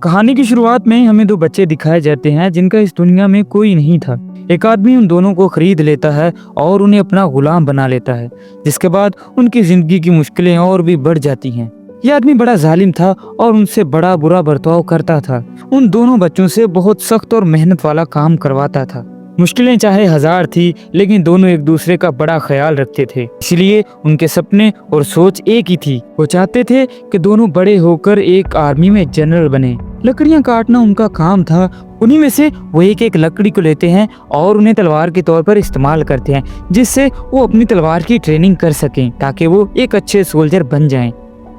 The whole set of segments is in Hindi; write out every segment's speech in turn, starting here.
कहानी की शुरुआत में हमें दो बच्चे दिखाए जाते हैं जिनका इस दुनिया में कोई नहीं था। एक आदमी उन दोनों को खरीद लेता है और उन्हें अपना गुलाम बना लेता है, जिसके बाद उनकी जिंदगी की मुश्किलें और भी बढ़ जाती हैं। यह आदमी बड़ा जालिम था और उनसे बड़ा बुरा बर्ताव करता था। उन दोनों बच्चों से बहुत सख्त और मेहनत वाला काम करवाता था। मुश्किलें चाहे हजार थी, लेकिन दोनों एक दूसरे का बड़ा ख्याल रखते थे। इसलिए उनके सपने और सोच एक ही थी। वो चाहते थे कि दोनों बड़े होकर एक आर्मी में जनरल बने। लकड़ियां काटना उनका काम था। उन्हीं में से वो एक एक लकड़ी को लेते हैं और उन्हें तलवार के तौर पर इस्तेमाल करते हैं, जिससे वो अपनी तलवार की ट्रेनिंग कर सकें ताकि वो एक अच्छे सोल्जर बन जाएं।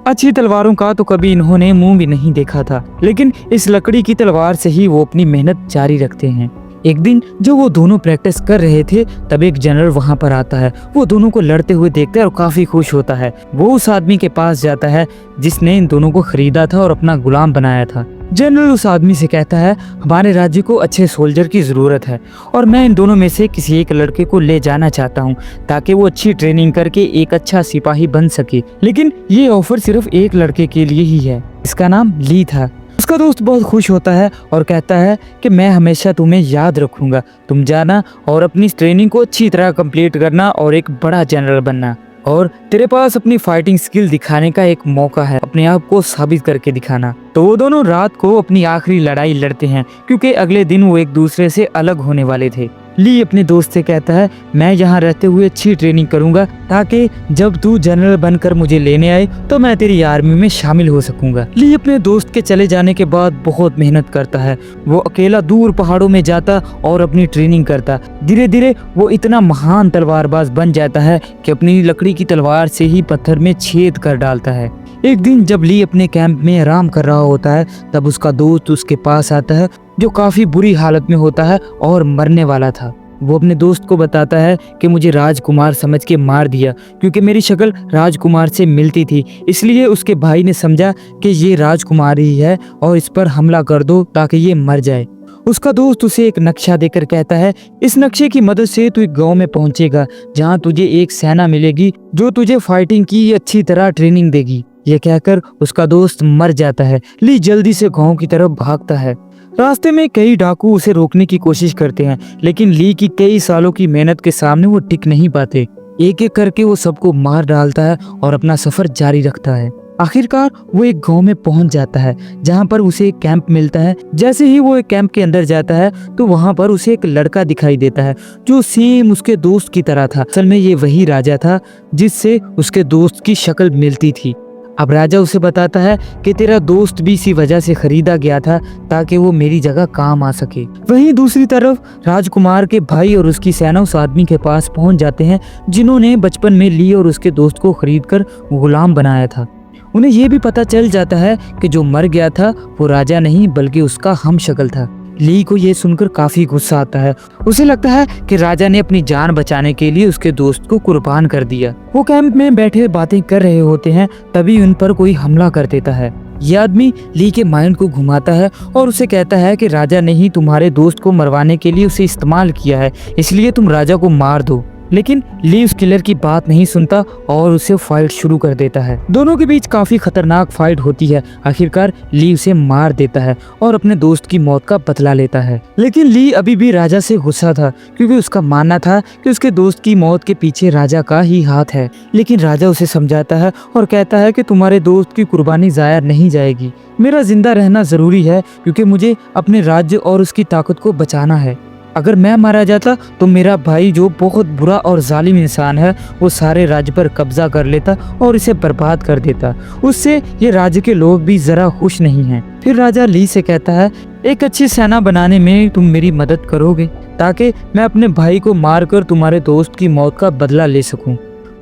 अच्छी तलवारों का तो कभी इन्होंने मुंह भी नहीं देखा था, लेकिन इस लकड़ी की तलवार से ही वो अपनी मेहनत जारी रखते हैं। एक दिन जब वो दोनों प्रैक्टिस कर रहे थे, तब एक जनरल वहां पर आता है। वो दोनों को लड़ते हुए देखता है और काफी खुश होता है। वो उस आदमी के पास जाता है जिसने इन दोनों को खरीदा था और अपना गुलाम बनाया था। जनरल उस आदमी से कहता है, हमारे राज्य को अच्छे सोल्जर की जरूरत है और मैं इन दोनों में से किसी एक लड़के को ले जाना चाहता हूँ ताकि वो अच्छी ट्रेनिंग करके एक अच्छा सिपाही बन सके। लेकिन ये ऑफर सिर्फ एक लड़के के लिए ही है। इसका नाम ली था। उसका दोस्त बहुत खुश होता है और कहता है कि मैं हमेशा तुम्हें याद रखूंगा। तुम जाना और अपनी ट्रेनिंग को अच्छी तरह कंप्लीट करना और एक बड़ा जनरल बनना। और तेरे पास अपनी फाइटिंग स्किल दिखाने का एक मौका है, अपने आप को साबित करके दिखाना। तो वो दोनों रात को अपनी आखिरी लड़ाई लड़ते हैं, क्योंकि अगले दिन वो एक दूसरे से अलग होने वाले थे। ली अपने दोस्त से कहता है, मैं यहाँ रहते हुए अच्छी ट्रेनिंग करूंगा ताकि जब तू जनरल बनकर मुझे लेने आए तो मैं तेरी आर्मी में शामिल हो सकूंगा। ली अपने दोस्त के चले जाने के बाद बहुत मेहनत करता है। वो अकेला दूर पहाड़ों में जाता और अपनी ट्रेनिंग करता। धीरे धीरे वो इतना महान तलवारबाज बन जाता है कि अपनी लकड़ी की तलवार से ही पत्थर में छेद कर डालता है। एक दिन जब ली अपने कैंप में आराम कर रहा होता है, तब उसका दोस्त उसके पास आता है जो काफी बुरी हालत में होता है और मरने वाला था। वो अपने दोस्त को बताता है कि मुझे राजकुमार समझ के मार दिया, क्योंकि मेरी शक्ल राजकुमार से मिलती थी। इसलिए उसके भाई ने समझा कि ये राजकुमार ही है और इस पर हमला कर दो ताकि ये मर जाए। उसका दोस्त उसे एक नक्शा देकर कहता है, इस नक्शे की मदद से तू एक गांव में पहुंचेगा जहां तुझे एक सेना मिलेगी जो तुझे फाइटिंग की अच्छी तरह ट्रेनिंग देगी। ये कहकर उसका दोस्त मर जाता है। ली जल्दी से गांव की तरफ भागता है। रास्ते में कई डाकू उसे रोकने की कोशिश करते हैं, लेकिन ली की कई सालों की मेहनत के सामने वो टिक नहीं पाते। एक एक करके वो सबको मार डालता है और अपना सफर जारी रखता है। आखिरकार वो एक गांव में पहुंच जाता है जहां पर उसे एक कैंप मिलता है। जैसे ही वो एक कैंप के अंदर जाता है तो वहां पर उसे एक लड़का दिखाई देता है जो सेम उसके दोस्त की तरह था। असल में ये वही राजा था जिससे उसके दोस्त की शक्ल मिलती थी। अब राजा उसे बताता है कि तेरा दोस्त भी इसी वजह से खरीदा गया था ताकि वो मेरी जगह काम आ सके। वहीं दूसरी तरफ राजकुमार के भाई और उसकी सेना उस आदमी के पास पहुंच जाते हैं जिन्होंने बचपन में ली और उसके दोस्त को खरीदकर गुलाम बनाया था। उन्हें ये भी पता चल जाता है कि जो मर गया था वो राजा नहीं बल्कि उसका हमशक्ल था। ली को ये सुनकर काफी गुस्सा आता है। उसे लगता है कि राजा ने अपनी जान बचाने के लिए उसके दोस्त को कुर्बान कर दिया। वो कैंप में बैठे बातें कर रहे होते हैं, तभी उन पर कोई हमला कर देता है। यह आदमी ली के माइंड को घुमाता है और उसे कहता है कि राजा ने ही तुम्हारे दोस्त को मरवाने के लिए उसे इस्तेमाल किया है, इसलिए तुम राजा को मार दो। लेकिन ली उस किलर की बात नहीं सुनता और उसे फाइट शुरू कर देता है। दोनों के बीच काफी खतरनाक फाइट होती है। आखिरकार ली उसे मार देता है और अपने दोस्त की मौत का बदला लेता है। लेकिन ली अभी भी राजा से गुस्सा था, क्योंकि उसका मानना था कि उसके दोस्त की मौत के पीछे राजा का ही हाथ है। लेकिन राजा उसे समझाता है और कहता है कि तुम्हारे दोस्त की कुर्बानी जाया नहीं जाएगी। मेरा जिंदा रहना जरूरी है, क्योंकि मुझे अपने राज्य और उसकी ताकत को बचाना है। अगर मैं मारा जाता तो मेरा भाई जो बहुत बुरा और जालिम इंसान है वो सारे राज्य पर कब्जा कर लेता और इसे बर्बाद कर देता। उससे ये राज्य के लोग भी जरा खुश नहीं हैं। फिर राजा ली से कहता है, एक अच्छी सेना बनाने में तुम मेरी मदद करोगे ताकि मैं अपने भाई को मारकर तुम्हारे दोस्त की मौत का बदला ले सकूं।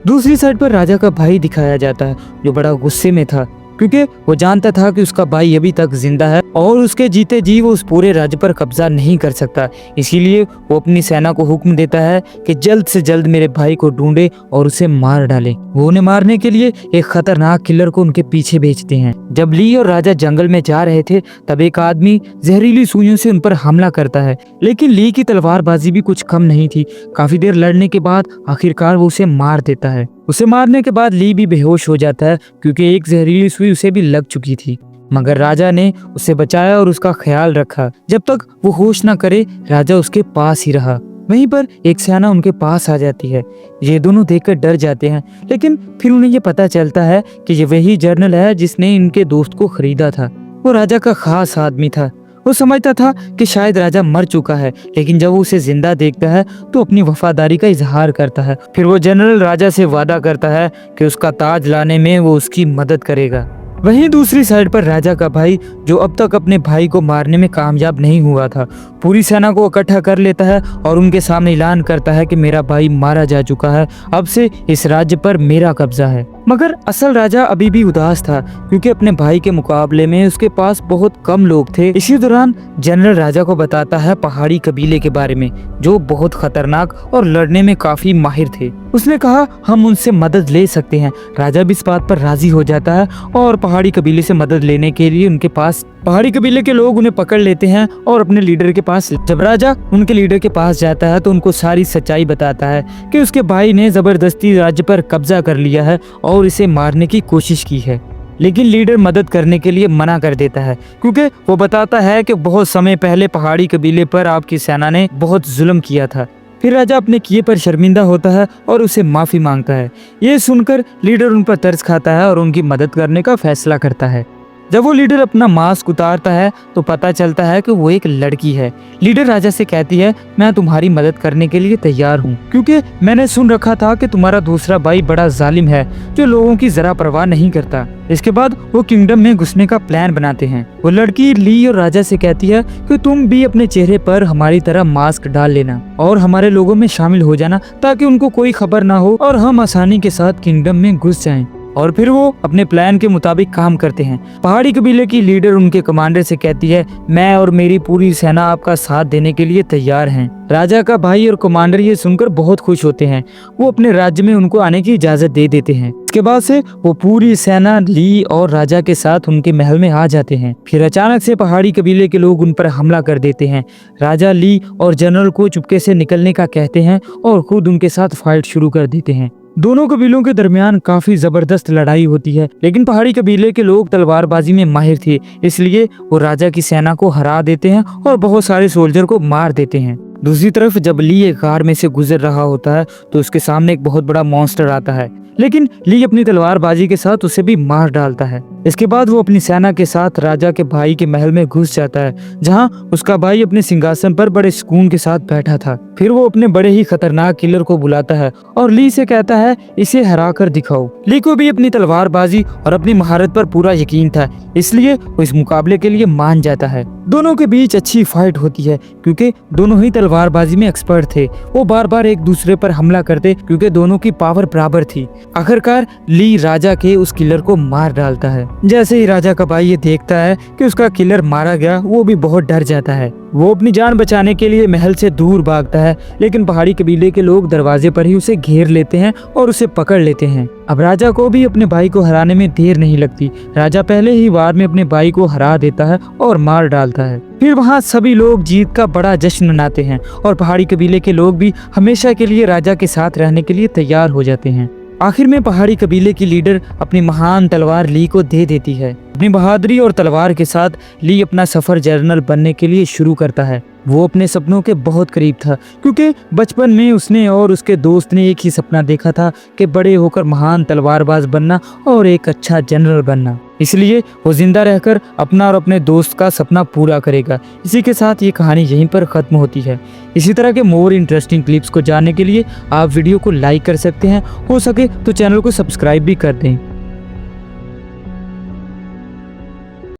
दूसरी साइड पर राजा का भाई दिखाया जाता है जो बड़ा गुस्से में था, क्योंकि वो जानता था कि उसका भाई अभी तक जिंदा है और उसके जीते जी वो उस पूरे राज्य पर कब्जा नहीं कर सकता। इसीलिए वो अपनी सेना को हुक्म देता है कि जल्द से जल्द मेरे भाई को ढूंढे और उसे मार डाले। वो उन्हें मारने के लिए एक खतरनाक किलर को उनके पीछे भेजते हैं। जब ली और राजा जंगल में जा रहे थे, तब एक आदमी जहरीली सुइयों से उन पर हमला करता है, लेकिन ली की तलवारबाजी भी कुछ कम नहीं थी। काफी देर लड़ने के बाद आखिरकार वो उसे मार देता है। उसे मारने के बाद ली भी बेहोश हो जाता है, क्योंकि एक जहरीली सुई उसे भी लग चुकी थी। मगर राजा ने उसे बचाया और उसका ख्याल रखा। जब तक वो होश न करे राजा उसके पास ही रहा। वहीं पर एक सेना उनके पास आ जाती है। ये दोनों देखकर डर जाते हैं, लेकिन फिर उन्हें ये पता चलता है कि ये वही जनरल है जिसने इनके दोस्त को खरीदा था। वो राजा का खास आदमी था। वो समझता था कि शायद राजा मर चुका है, लेकिन जब वो उसे जिंदा देखता है तो अपनी वफादारी का इजहार करता है। फिर वो जनरल राजा से वादा करता है कि उसका ताज लाने में वो उसकी मदद करेगा। वहीं दूसरी साइड पर राजा का भाई, जो अब तक अपने भाई को मारने में कामयाब नहीं हुआ था, पूरी सेना को इकट्ठा कर लेता है और उनके सामने ऐलान करता है कि मेरा भाई मारा जा चुका है, अब से इस राज्य पर मेरा कब्जा है। मगर असल राजा अभी भी उदास था, क्योंकि अपने भाई के मुकाबले में उसके पास बहुत कम लोग थे। इसी दौरान जनरल राजा को बताता है पहाड़ी कबीले के बारे में, जो बहुत खतरनाक और लड़ने में काफी माहिर थे। उसने कहा हम उनसे मदद ले सकते हैं। राजा भी इस बात पर राजी हो जाता है और पहाड़ी कबीले से मदद लेने के लिए उनके पास पहाड़ी कबीले के लोग उन्हें पकड़ लेते हैं और अपने लीडर के पास। जब राजा उनके लीडर के पास जाता है तो उनको सारी सच्चाई बताता है कि उसके भाई ने जबरदस्ती राज्य पर कब्जा कर लिया है और इसे मारने की कोशिश की है, लेकिन लीडर मदद करने के लिए मना कर देता है, क्योंकि वो बताता है कि बहुत समय पहले पहाड़ी कबीले पर आपकी सेना ने बहुत जुल्म किया था। फिर राजा अपने किए पर शर्मिंदा होता है और उसे माफी मांगता है। ये सुनकर लीडर उन पर तरस खाता है और उनकी मदद करने का फैसला करता है। जब वो लीडर अपना मास्क उतारता है तो पता चलता है कि वो एक लड़की है। लीडर राजा से कहती है मैं तुम्हारी मदद करने के लिए तैयार हूँ, क्योंकि मैंने सुन रखा था कि तुम्हारा दूसरा भाई बड़ा जालिम है जो लोगों की जरा परवाह नहीं करता। इसके बाद वो किंगडम में घुसने का प्लान बनाते हैं। वो लड़की ली और राजा से कहती है कि तुम भी अपने चेहरे पर हमारी तरह मास्क डाल लेना और हमारे लोगों में शामिल हो जाना, ताकि उनको कोई खबर ना हो और हम आसानी के साथ किंगडम में घुस जाएं। और फिर वो अपने प्लान के मुताबिक काम करते हैं। पहाड़ी कबीले की लीडर उनके कमांडर से कहती है मैं और मेरी पूरी सेना आपका साथ देने के लिए तैयार हैं। राजा का भाई और कमांडर ये सुनकर बहुत खुश होते हैं। वो अपने राज्य में उनको आने की इजाजत दे देते हैं। इसके बाद से वो पूरी सेना ली और राजा के साथ उनके महल में आ जाते हैं। फिर अचानक से पहाड़ी कबीले के लोग उन पर हमला कर देते हैं। राजा ली और जनरल को चुपके से निकलने का कहते हैं और खुद उनके साथ फाइट शुरू कर देते हैं। दोनों कबीलों के दरमियान काफी जबरदस्त लड़ाई होती है, लेकिन पहाड़ी कबीले के लोग तलवारबाजी में माहिर थे, इसलिए वो राजा की सेना को हरा देते हैं और बहुत सारे सोल्जर को मार देते हैं। दूसरी तरफ जब ली एक गार में से गुजर रहा होता है तो उसके सामने एक बहुत बड़ा मॉन्स्टर आता है, लेकिन ली अपनी तलवारबाजी के साथ उसे भी मार डालता है। इसके बाद वो अपनी सेना के साथ राजा के भाई के महल में घुस जाता है, जहां उसका भाई अपने सिंहासन पर बड़े सुकून के साथ बैठा था। फिर वो अपने बड़े ही खतरनाक किलर को बुलाता है और ली से कहता है इसे हरा कर दिखाओ। ली को भी अपनी तलवारबाजी और अपनी महारत पर पूरा यकीन था, इसलिए वो इस मुकाबले के लिए मान जाता है। दोनों के बीच अच्छी फाइट होती है, क्योंकि दोनों ही तलवारबाजी में एक्सपर्ट थे। वो बार बार एक दूसरे पर हमला करते, क्योंकि दोनों की पावर बराबर थी। आखिरकार ली राजा के उस किलर को मार डालता है। जैसे ही राजा का भाई ये देखता है कि उसका किलर मारा गया, वो भी बहुत डर जाता है। वो अपनी जान बचाने के लिए महल से दूर भागता है, लेकिन पहाड़ी कबीले के लोग दरवाजे पर ही उसे घेर लेते हैं और उसे पकड़ लेते हैं। अब राजा को भी अपने भाई को हराने में देर नहीं लगती। राजा पहले ही वार में अपने भाई को हरा देता है और मार डालता है। फिर वहाँ सभी लोग जीत का बड़ा जश्न मनाते हैं और पहाड़ी कबीले के लोग भी हमेशा के लिए राजा के साथ रहने के लिए तैयार हो जाते हैं। आखिर में पहाड़ी कबीले की लीडर अपनी महान तलवार ली को दे देती है। अपनी बहादुरी और तलवार के साथ ली अपना सफर जनरल बनने के लिए शुरू करता है। वो अपने सपनों के बहुत करीब था, क्योंकि बचपन में उसने और उसके दोस्त ने एक ही सपना देखा था कि बड़े होकर महान तलवारबाज बनना और एक अच्छा जनरल बनना। इसलिए वो जिंदा रहकर अपना और अपने दोस्त का सपना पूरा करेगा। इसी के साथ ये कहानी यहीं पर खत्म होती है। इसी तरह के मोर इंटरेस्टिंग क्लिप्स को जानने के लिए आप वीडियो को लाइक कर सकते हैं, हो सके तो चैनल को सब्सक्राइब भी कर दें।